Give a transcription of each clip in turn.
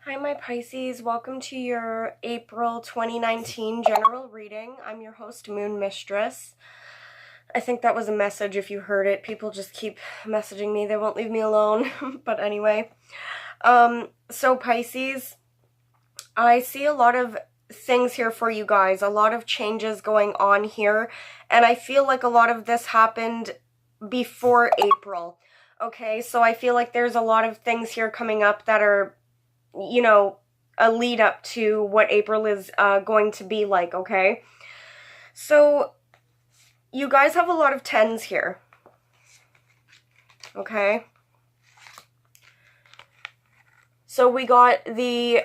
Hi, my Pisces. Welcome to your April 2019 general reading. I'm your host, Moon Mistress. I think that was a message if you heard it. People just keep messaging me. They won't leave me alone. But anyway. So Pisces, I see a lot of things here for you guys. A lot of changes going on here. And I feel like a lot of this happened before April. Okay, so I feel like there's a lot of things here coming up that are a lead up to what April is going to be like, okay? So, you guys have a lot of 10s here, okay? So we got the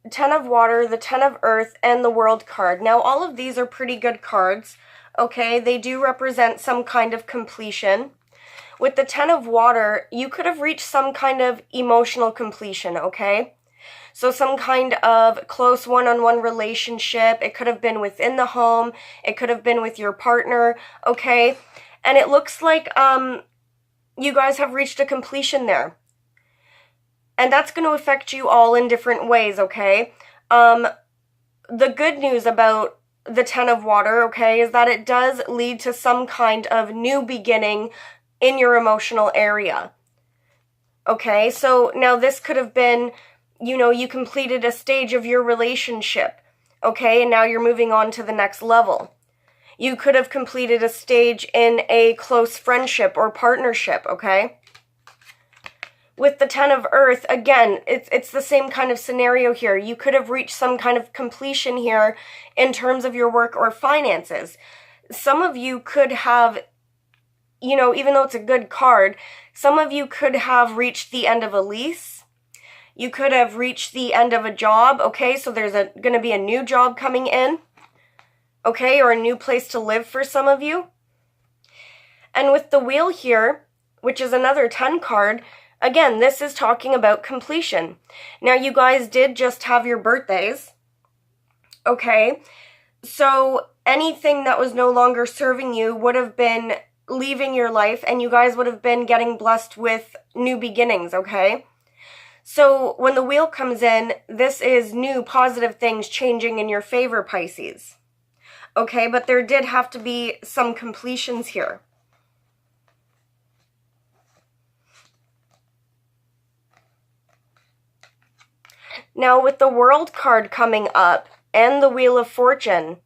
10 of water, the 10 of earth, and the world card. Now, all of these are pretty good cards, okay? They do represent some kind of completion. With the 10 of water, you could have reached some kind of emotional completion, okay? So some kind of close one-on-one relationship. It could have been within the home. It could have been with your partner, okay? And it looks like you guys have reached a completion there. And that's going to affect you all in different ways, okay? The good news about the 10 of water, okay, is that it does lead to some kind of new beginning in your emotional area. Okay, so now this could have been, you completed a stage of your relationship, okay, and now you're moving on to the next level. You could have completed a stage in a close friendship or partnership, okay? With the 10 of earth, again, it's the same kind of scenario here. You could have reached some kind of completion here in terms of your work or finances. Some of you could have, even though it's a good card, some of you could have reached the end of a lease. You could have reached the end of a job, okay? So there's going to be a new job coming in, okay? Or a new place to live for some of you. And with the wheel here, which is another 10 card, again, this is talking about completion. Now, you guys did just have your birthdays, okay? So anything that was no longer serving you would have been leaving your life, and you guys would have been getting blessed with new beginnings, okay? So when the wheel comes in, this is new positive things changing in your favor, Pisces. Okay, but there did have to be some completions here. Now with the World card coming up and the Wheel of Fortune,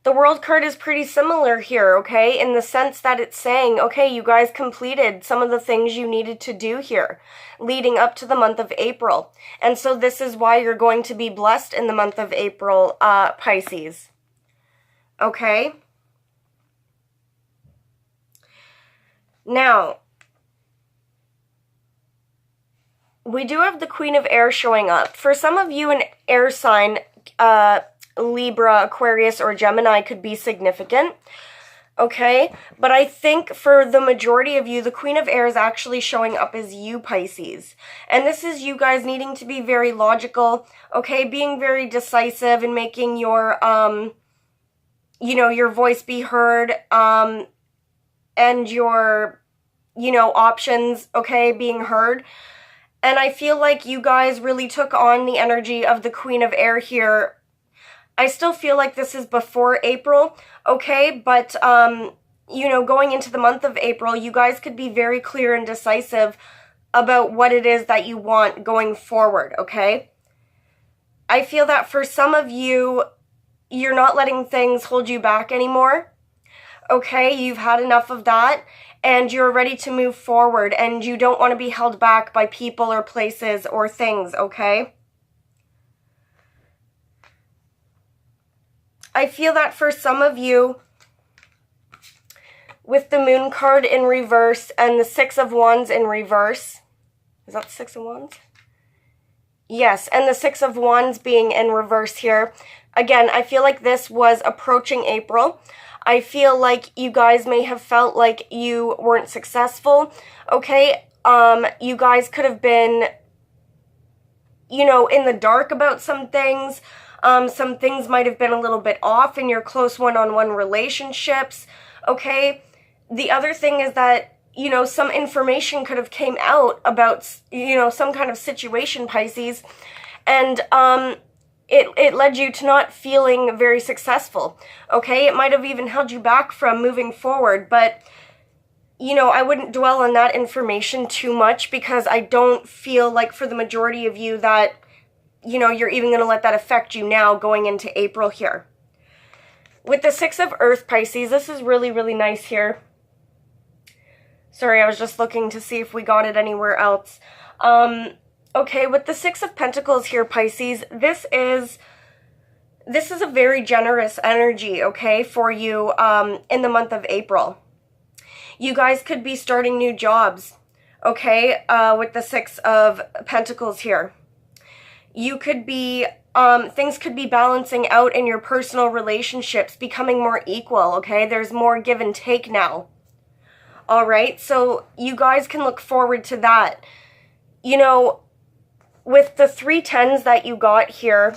the World card is pretty similar here, okay, in the sense that it's saying, okay, you guys completed some of the things you needed to do here leading up to the month of April. And so this is why you're going to be blessed in the month of April, Pisces. Okay? Now, we do have the Queen of Air showing up. For some of you, an air sign, Libra, Aquarius, or Gemini could be significant, okay? But I think for the majority of you, the Queen of Air is actually showing up as you, Pisces. And this is you guys needing to be very logical, okay? Being very decisive and making your, your voice be heard, and your, options, okay, being heard. And I feel like you guys really took on the energy of the Queen of Air here. I still feel like this is before April, okay? But, going into the month of April, you guys could be very clear and decisive about what it is that you want going forward, okay? I feel that for some of you, you're not letting things hold you back anymore, okay? You've had enough of that, and you're ready to move forward, and you don't want to be held back by people or places or things, okay? I feel that for some of you, with the Moon card in reverse and the Six of Wands in reverse, is that the Six of Wands? Yes, and the Six of Wands being in reverse here. Again, I feel like this was approaching April. I feel like you guys may have felt like you weren't successful, okay? You guys could have been, in the dark about some things. Some things might have been a little bit off in your close one-on-one relationships, okay? The other thing is that you know, some information could have came out about, you know, some kind of situation, Pisces, and it led you to not feeling very successful, okay? It might have even held you back from moving forward, but, you know, I wouldn't dwell on that information too much, because I don't feel like for the majority of you that, you know, you're even going to let that affect you now going into April here. With the Six of Earth, Pisces, this is really, really nice here. Sorry, I was just looking to see if we got it anywhere else. Okay, with the Six of Pentacles here, Pisces, this is a very generous energy, okay, for you in the month of April. You guys could be starting new jobs, okay, with the Six of Pentacles here. You could be, things could be balancing out in your personal relationships, becoming more equal, okay? There's more give and take now. All right, so you guys can look forward to that. You know, with the 3 tens that you got here,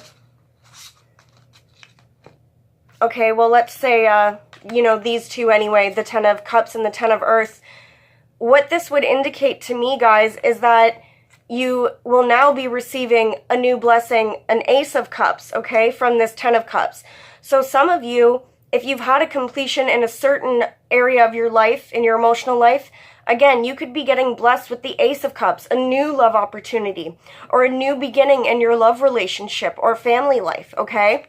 okay, well, let's say, you know, these two anyway, the 10 of Cups and the 10 of Earth, what this would indicate to me, guys, is that you will now be receiving a new blessing, an Ace of Cups, okay, from this 10 of Cups. So some of you, if you've had a completion in a certain area of your life, in your emotional life, again, you could be getting blessed with the Ace of Cups, a new love opportunity, or a new beginning in your love relationship or family life, okay?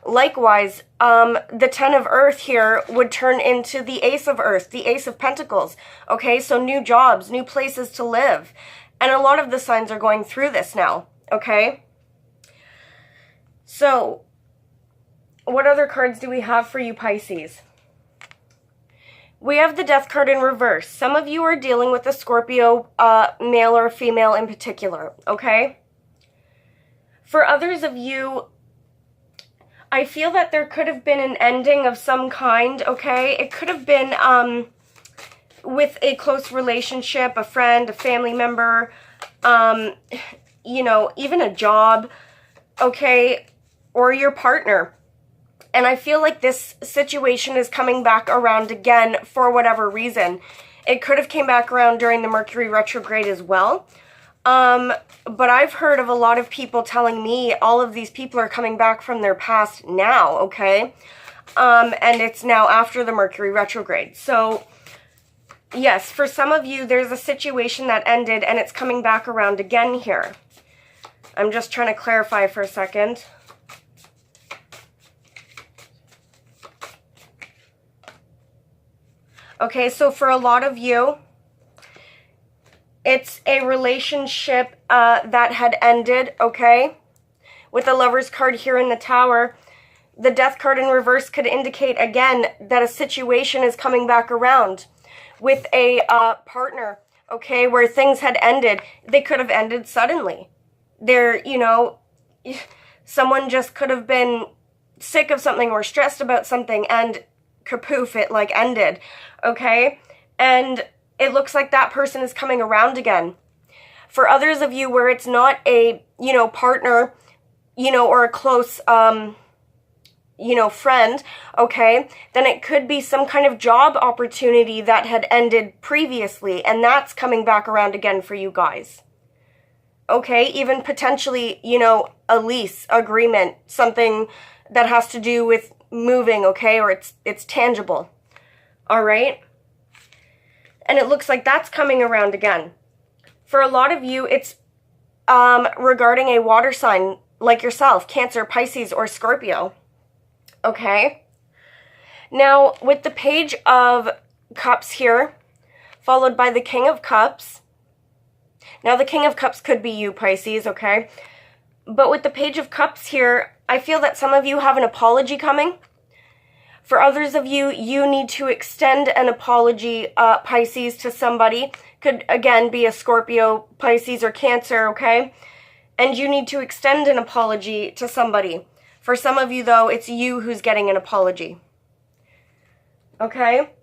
Likewise, the 10 of Earth here would turn into the Ace of Earth, the Ace of Pentacles, okay? So new jobs, new places to live. And a lot of the signs are going through this now, okay? So, what other cards do we have for you, Pisces? We have the Death card in reverse. Some of you are dealing with a Scorpio, male or female in particular, okay? For others of you, I feel that there could have been an ending of some kind, okay? It could have been with a close relationship, a friend, a family member, you know, even a job, okay? Or your partner. And I feel like this situation is coming back around again for whatever reason. It could have came back around during the Mercury retrograde as well. But I've heard of a lot of people telling me all of these people are coming back from their past now, okay? And it's now after the Mercury retrograde. So, yes, for some of you, there's a situation that ended and it's coming back around again here. I'm just trying to clarify for a second. Okay, so for a lot of you, it's a relationship that had ended, okay? With the Lover's card here in the Tower, the Death card in reverse could indicate, again, that a situation is coming back around with a partner, okay, where things had ended. They could have ended suddenly. They're, you know, someone just could have been sick of something or stressed about something and kapoof, it like ended, okay? And it looks like that person is coming around again. For others of you where it's not a, you know, partner, you know, or a close, you know, friend, okay, then it could be some kind of job opportunity that had ended previously, and that's coming back around again for you guys. Okay, even potentially, you know, a lease agreement, something that has to do with moving, okay, or it's tangible. All right? And it looks like that's coming around again. For a lot of you, it's regarding a water sign like yourself, Cancer, Pisces, or Scorpio. Okay? Now, with the Page of Cups here, followed by the King of Cups. Now, the King of Cups could be you, Pisces, okay? But with the Page of Cups here, I feel that some of you have an apology coming. For others of you, you need to extend an apology, Pisces, to somebody. Could, again, be a Scorpio, Pisces, or Cancer, okay? And you need to extend an apology to somebody. For some of you, though, it's you who's getting an apology. Okay?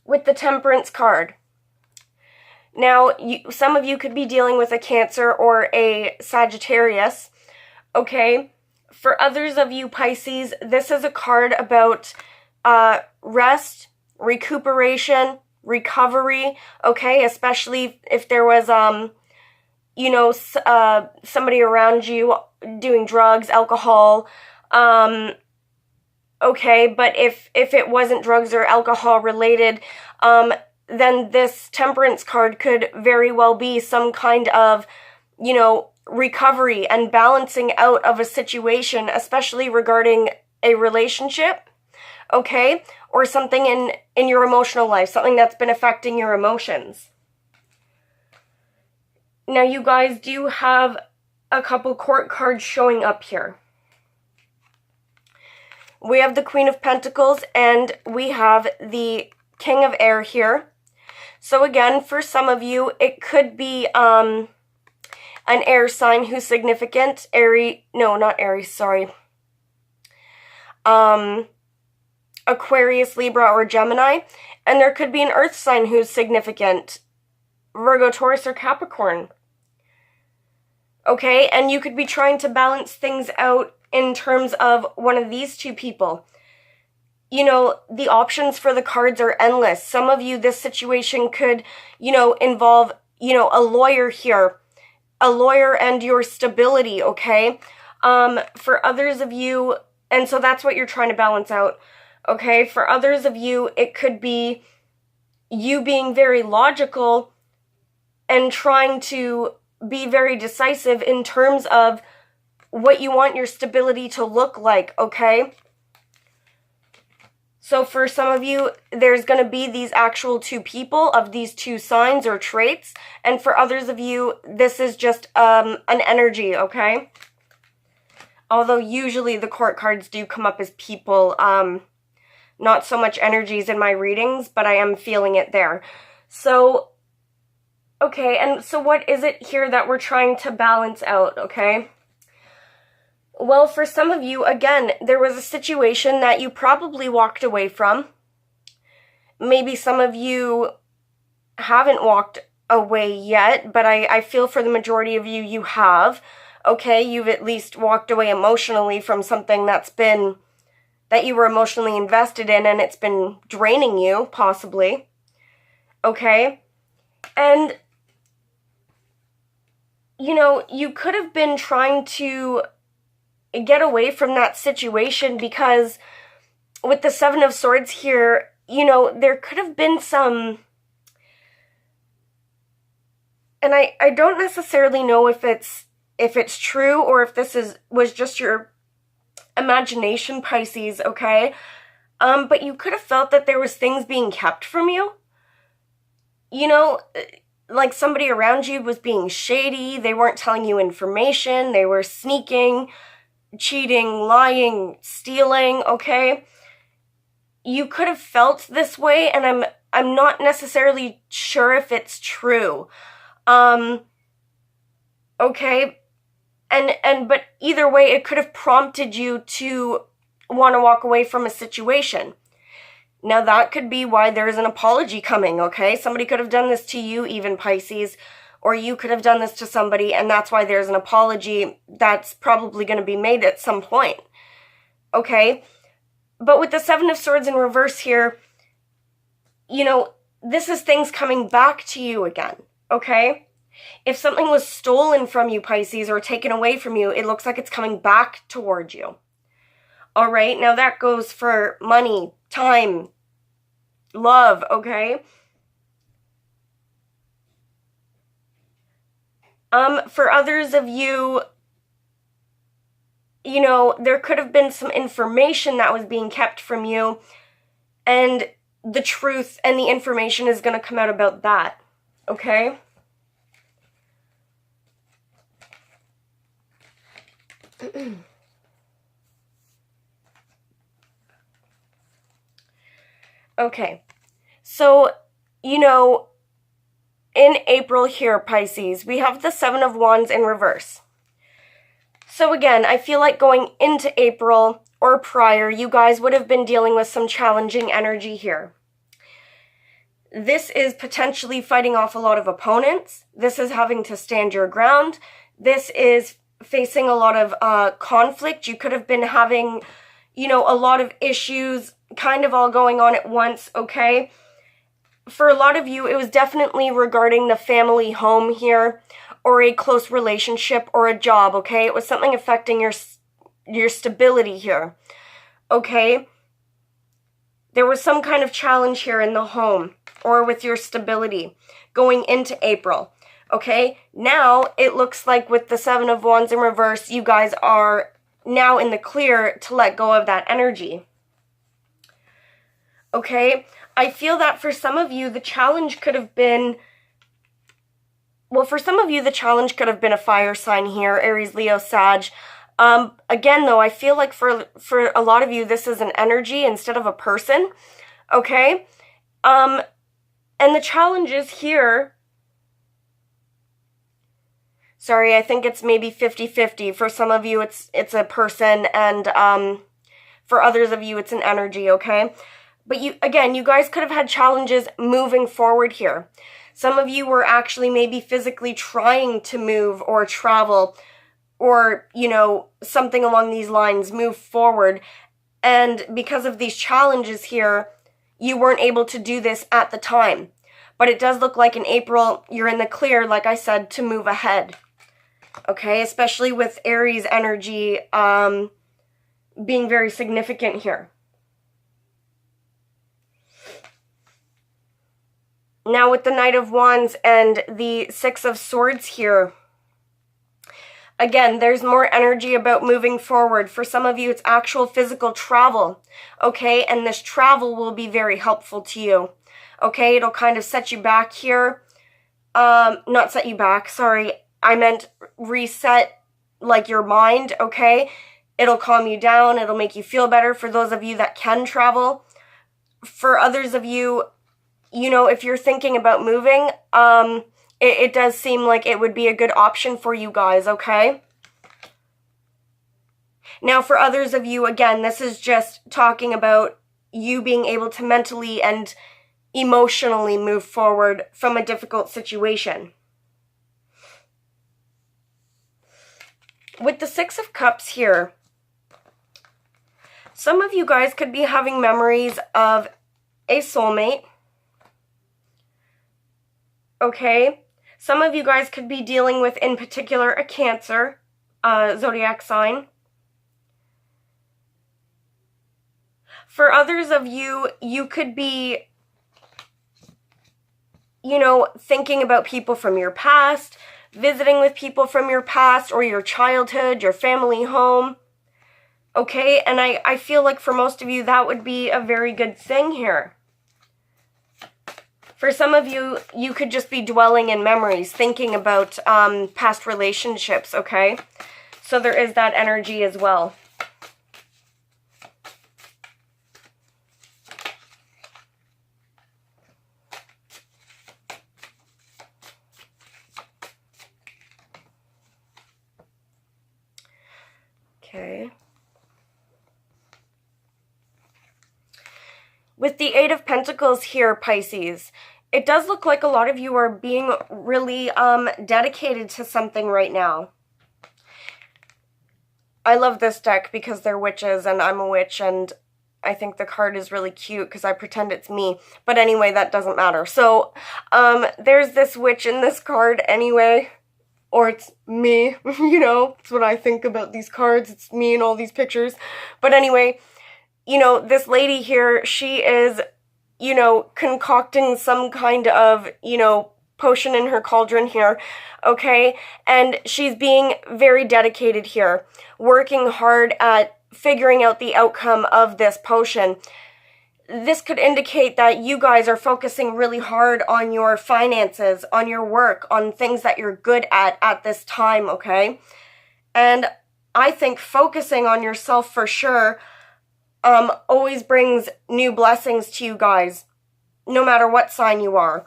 With the Temperance card. Now, some of you could be dealing with a Cancer or a Sagittarius, okay? For others of you, Pisces, this is a card about rest, recuperation, recovery, okay? Especially if there was, somebody around you doing drugs, alcohol, okay? But if it wasn't drugs or alcohol related, then this Temperance card could very well be some kind of, recovery and balancing out of a situation, especially regarding a relationship, okay? Or something in your emotional life, something that's been affecting your emotions. Now, you guys do have a couple court cards showing up here. We have the Queen of Pentacles and we have the King of Air here. So again, for some of you, it could be an air sign who's significant. Aquarius, Libra, or Gemini. And there could be an earth sign who's significant. Virgo, Taurus, or Capricorn. Okay, and you could be trying to balance things out in terms of one of these two people. The options for the cards are endless. Some of you, this situation could, involve, a lawyer here. A lawyer and your stability, okay? For others of you, and so that's what you're trying to balance out, okay? For others of you, it could be you being very logical and trying to be very decisive in terms of what you want your stability to look like, okay? So for some of you, there's going to be these actual two people of these two signs or traits. And for others of you, this is just an energy, okay? Although usually the court cards do come up as people, not so much energies in my readings, but I am feeling it there. So, okay, and so what is it here that we're trying to balance out, okay? Well, for some of you, again, there was a situation that you probably walked away from. Maybe some of you haven't walked away yet, but I feel for the majority of you, you have. Okay, you've at least walked away emotionally from something that you were emotionally invested in and it's been draining you, possibly. Okay? And, you could have been trying to get away from that situation because with the Seven of Swords here, there could have been some, and I don't necessarily know if it's true or if this was just your imagination, Pisces, okay? But you could have felt that there was things being kept from you. Like somebody around you was being shady, they weren't telling you information, they were sneaking, cheating, lying, stealing, okay? You could have felt this way, and I'm not necessarily sure if it's true. Okay? But either way, it could have prompted you to want to walk away from a situation. Now, that could be why there's an apology coming, okay? Somebody could have done this to you, even Pisces, or you could have done this to somebody, and that's why there's an apology that's probably going to be made at some point, okay? But with the Seven of Swords in reverse here, this is things coming back to you again, okay? If something was stolen from you, Pisces, or taken away from you, it looks like it's coming back towards you. All right, now that goes for money, time, love, okay? For others of you, there could have been some information that was being kept from you, and the truth and the information is going to come out about that, okay? Okay, so, in April here, Pisces, we have the Seven of Wands in reverse. So again, I feel like going into April or prior, you guys would have been dealing with some challenging energy here. This is potentially fighting off a lot of opponents. This is having to stand your ground. This is facing a lot of conflict. You could have been having, you know, a lot of issues kind of all going on at once, okay? For a lot of you, it was definitely regarding the family home here, or a close relationship, or a job, okay? It was something affecting your stability here, okay? There was some kind of challenge here in the home, or with your stability, going into April, okay? Now, it looks like with the Seven of Wands in reverse, you guys are now in the clear to let go of that energy, okay? I feel that for some of you, the challenge could have been, well, for some of you, the challenge could have been a fire sign here, Aries, Leo, Sag. Again, though, I feel like for a lot of you, this is an energy instead of a person, okay? And the challenge is here, sorry, I think it's maybe 50-50. For some of you, it's a person, and for others of you, it's an energy, okay? But you guys could have had challenges moving forward here. Some of you were actually maybe physically trying to move or travel, or, you know, something along these lines, move forward. And because of these challenges here, you weren't able to do this at the time. But it does look like in April, you're in the clear, like I said, to move ahead. Okay, especially with Aries energy being very significant here. Now with the Knight of Wands and the Six of Swords here, again, there's more energy about moving forward. For some of you, it's actual physical travel, okay? And this travel will be very helpful to you, okay? It'll kind of set you back here. Not set you back, sorry. I meant reset, like, your mind, okay? It'll calm you down. It'll make you feel better for those of you that can travel. For others of you, you know, if you're thinking about moving, it does seem like it would be a good option for you guys, okay? Now, for others of you, again, this is just talking about you being able to mentally and emotionally move forward from a difficult situation. With the Six of Cups here, some of you guys could be having memories of a soulmate, okay? Some of you guys could be dealing with, in particular, a Cancer zodiac sign. For others of you, you could be, you know, thinking about people from your past, visiting with people from your past or your childhood, your family home, okay? And I feel like for most of you, that would be a very good thing here. For some of you, you could just be dwelling in memories, thinking about past relationships, okay? So there is that energy as well. Okay. With the Eight of Pentacles here, Pisces, it does look like a lot of you are being really dedicated to something right now. I love this deck because they're witches and I'm a witch, and I think the card is really cute because I pretend it's me. But anyway, that doesn't matter. So there's this witch in this card anyway. Or it's me, you know, it's what I think about these cards. It's me in all these pictures. But anyway, you know, this lady here, she is, you know, concocting some kind of, you know, potion in her cauldron here, okay? And she's being very dedicated here, working hard at figuring out the outcome of this potion. This could indicate that you guys are focusing really hard on your finances, on your work, on things that you're good at this time, okay? And I think focusing on yourself for sure always brings new blessings to you guys, no matter what sign you are,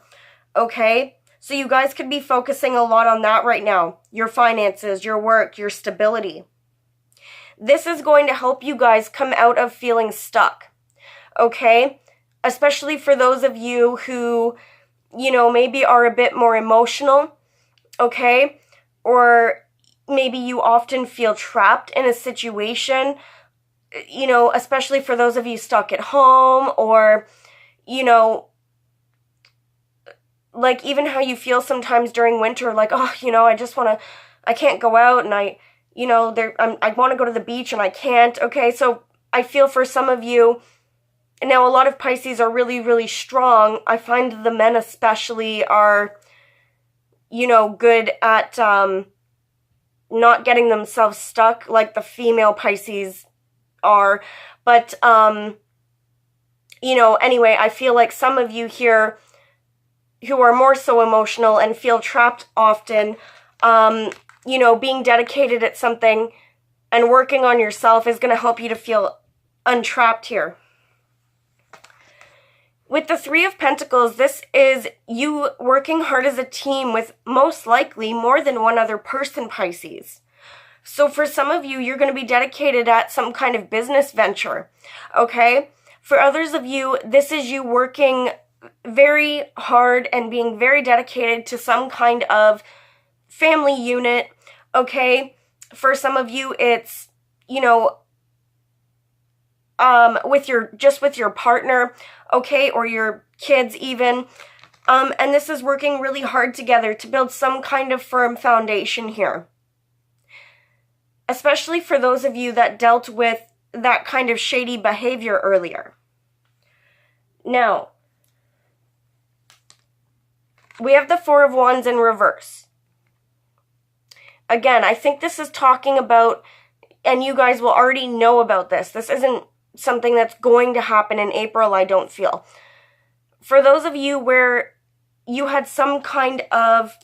okay? So you guys could be focusing a lot on that right now, your finances, your work, your stability. This is going to help you guys come out of feeling stuck. Okay, especially for those of you who, you know, maybe are a bit more emotional, okay, or maybe you often feel trapped in a situation. you know, especially for those of you stuck at home, or, you know, like even how you feel sometimes during winter, like, oh, you know, I can't go out, and I want to go to the beach and I can't. Okay, so I feel for some of you, and now a lot of Pisces are really, really strong. I find the men especially are, you know, good at not getting themselves stuck like the female Pisces are. But, you know, anyway, I feel like some of you here who are more so emotional and feel trapped often, you know, being dedicated at something and working on yourself is going to help you to feel untrapped here. With the Three of Pentacles, this is you working hard as a team with most likely more than one other person, Pisces. So for some of you, you're going to be dedicated at some kind of business venture, okay? For others of you, this is you working very hard and being very dedicated to some kind of family unit, okay? For some of you, it's, you know, with your partner, okay, or your kids even, and this is working really hard together to build some kind of firm foundation here. Especially for those of you that dealt with that kind of shady behavior earlier. Now, we have the Four of Wands in reverse. Again, I think this is talking about, and you guys will already know about this. This isn't something that's going to happen in April, I don't feel. For those of you where you had some kind of,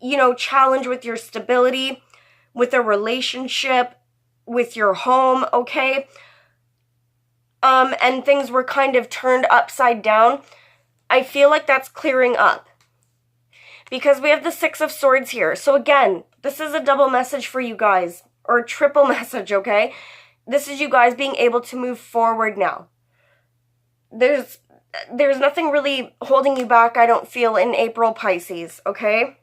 you know, challenge with your stability, with a relationship, with your home, okay? And things were kind of turned upside down, I feel like that's clearing up. Because we have the Six of Swords here. So again, this is a double message for you guys, or a triple message, okay? This is you guys being able to move forward now. There's nothing really holding you back, I don't feel, in April, Pisces, okay?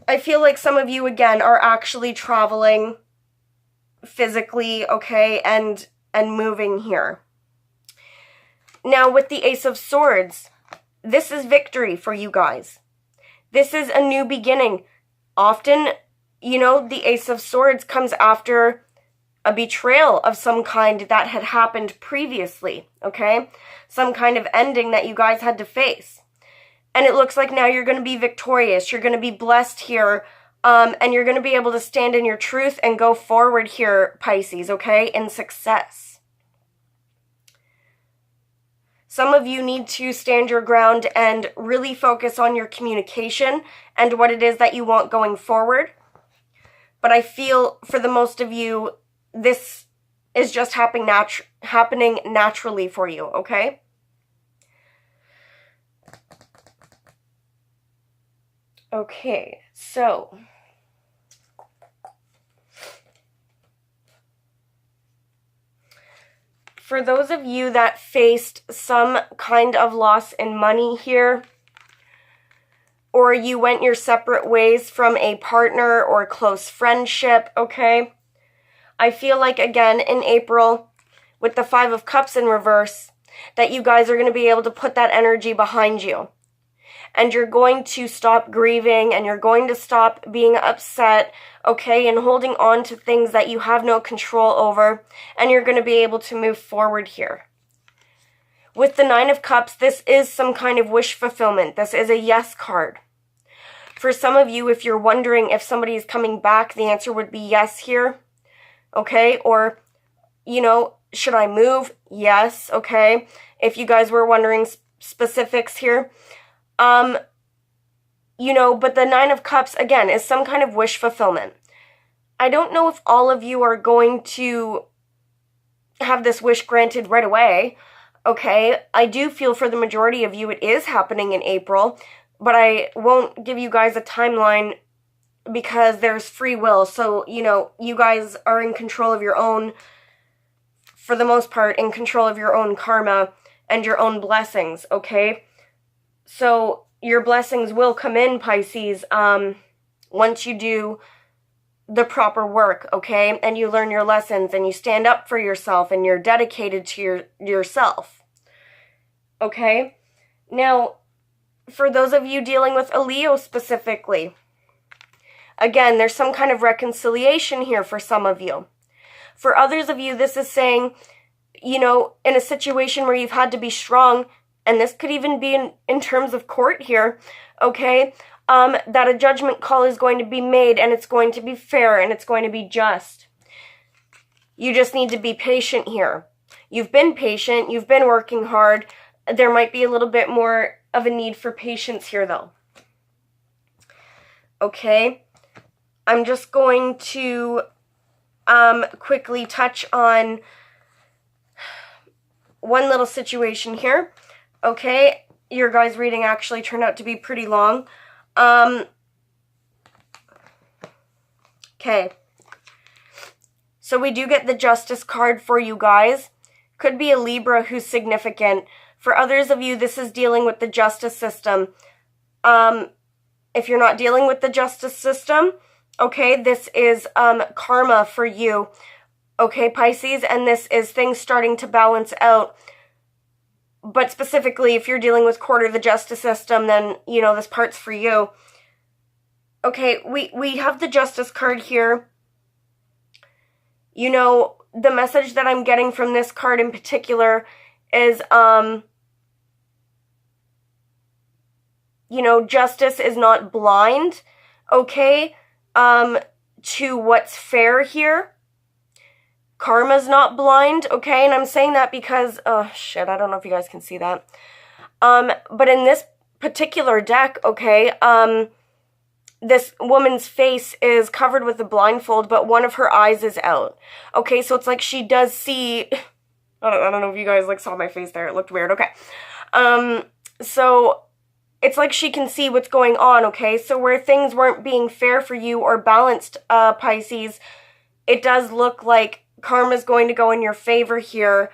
I feel like some of you, again, are actually traveling physically, okay, and moving here. Now, with the Ace of Swords, this is victory for you guys. This is a new beginning. Often, you know, the Ace of Swords comes after a betrayal of some kind that had happened previously, okay? Some kind of ending that you guys had to face. And it looks like now you're going to be victorious. You're going to be blessed here. And you're going to be able to stand in your truth and go forward here, Pisces, okay? In success. Some of you need to stand your ground and really focus on your communication and what it is that you want going forward. But I feel for the most of you, this is just happening naturally for you, okay? Okay, so for those of you that faced some kind of loss in money here, or you went your separate ways from a partner or close friendship, okay? I feel like, again, in April, with the Five of Cups in reverse, that you guys are going to be able to put that energy behind you. And you're going to stop grieving, and you're going to stop being upset, okay, and holding on to things that you have no control over, and you're going to be able to move forward here. With the Nine of Cups, this is some kind of wish fulfillment. This is a yes card. For some of you, if you're wondering if somebody is coming back, the answer would be yes here, okay? Or, you know, should I move? Yes, okay? If you guys were wondering specifics here. You know, but the Nine of Cups, again, is some kind of wish fulfillment. I don't know if all of you are going to have this wish granted right away, okay? I do feel for the majority of you it is happening in April, but I won't give you guys a timeline because there's free will. So, you know, you guys are in control of your own, for the most part, in control of your own karma and your own blessings, okay? So your blessings will come in, Pisces, once you do the proper work, okay? And you learn your lessons and you stand up for yourself and you're dedicated to yourself, okay? Now, for those of you dealing with a Leo specifically, again, there's some kind of reconciliation here for some of you. For others of you, this is saying, you know, in a situation where you've had to be strong, and this could even be in terms of court here, okay, that a judgment call is going to be made, and it's going to be fair, and it's going to be just. You just need to be patient here. You've been patient, you've been working hard. There might be a little bit more of a need for patience here, though. Okay, I'm just going to quickly touch on one little situation here. Okay, your guys' reading actually turned out to be pretty long. Okay, so we do get the Justice card for you guys. Could be a Libra who's significant. For others of you, this is dealing with the justice system. If you're not dealing with the justice system, okay, this is karma for you, okay, Pisces, and this is things starting to balance out. But specifically, if you're dealing with court or the justice system, then, you know, this part's for you. Okay, we have the Justice card here. You know, the message that I'm getting from this card in particular is, you know, justice is not blind, okay, to what's fair here. Karma's not blind, okay, and I'm saying that because, oh, shit, I don't know if you guys can see that. But in this particular deck, okay, this woman's face is covered with a blindfold, but one of her eyes is out. Okay, so it's like she does see, I don't know if you guys, like, saw my face there, it looked weird, okay. So it's like she can see what's going on, okay? So where things weren't being fair for you or balanced, Pisces, it does look like karma's going to go in your favor here.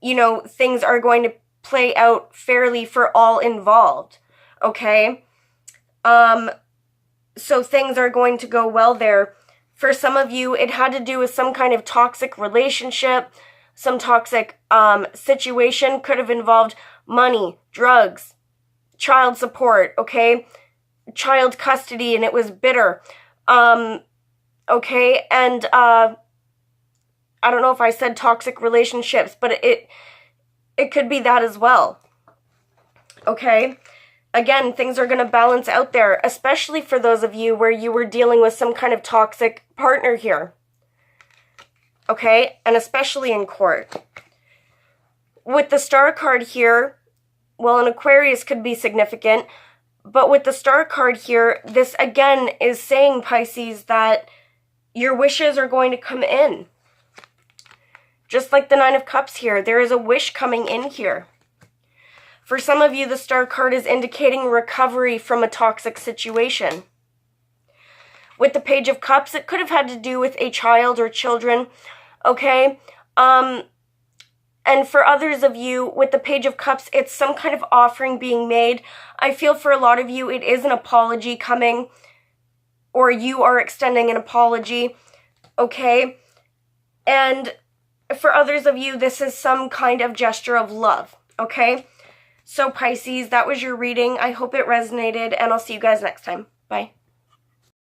You know, things are going to play out fairly for all involved, okay? So things are going to go well there. For some of you, it had to do with some kind of toxic relationship, some toxic situation. Could have involved money, drugs, child support, okay? Child custody, and it was bitter. Okay, and I don't know if I said toxic relationships, but it could be that as well. Okay? Again, things are going to balance out there, especially for those of you where you were dealing with some kind of toxic partner here. Okay? And especially in court. With the Star card here, well, an Aquarius could be significant, but with the Star card here, this again is saying, Pisces, that your wishes are going to come in. Just like the Nine of Cups here, there is a wish coming in here. For some of you, the Star card is indicating recovery from a toxic situation. With the Page of Cups, it could have had to do with a child or children, okay? And for others of you, with the Page of Cups, it's some kind of offering being made. I feel for a lot of you, it is an apology coming, or you are extending an apology, okay? And for others of you, this is some kind of gesture of love, okay? So Pisces, that was your reading. I hope it resonated, and I'll see you guys next time. Bye.